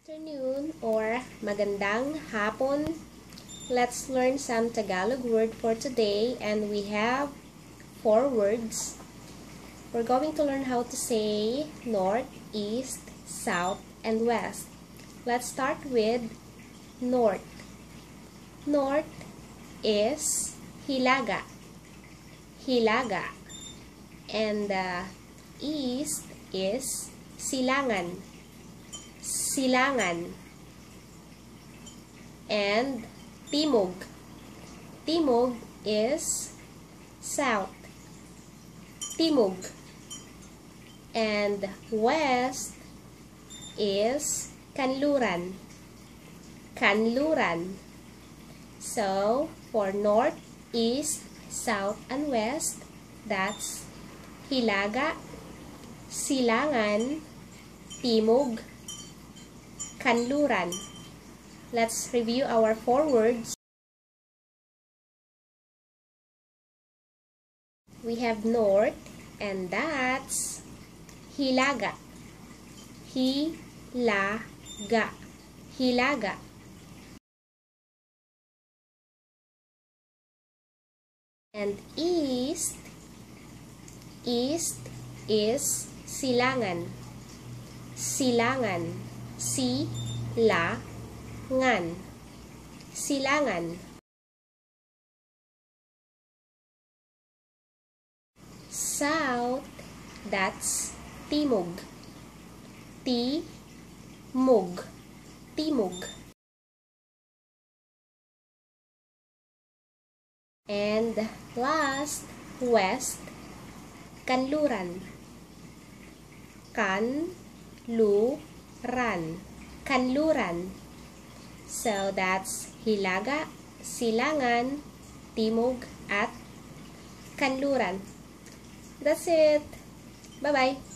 Afternoon or magandang hapon. Let's learn some Tagalog word for today, and we have 4 words. We're going to learn how to say north, east, south, and west. Let's start with north. North is Hilaga. Hilaga. And east is Silangan. Silangan. And Timog. Timog is south. Timog. And west is Kanluran. Kanluran. So, for north, east, south, and west, that's Hilaga, Silangan, Timog, Kanluran. Let's review our 4 words. We have north, and that's Hilaga. Hilaga. Hilaga. And east. East is Silangan. Silangan. Silangan. Silangan. South, that's Timog. Timog. Timog. And last, west, Kanluran. Kanluran. Kanluran. So that's Hilaga, Silangan, Timog, at Kanluran. That's it. Bye-bye.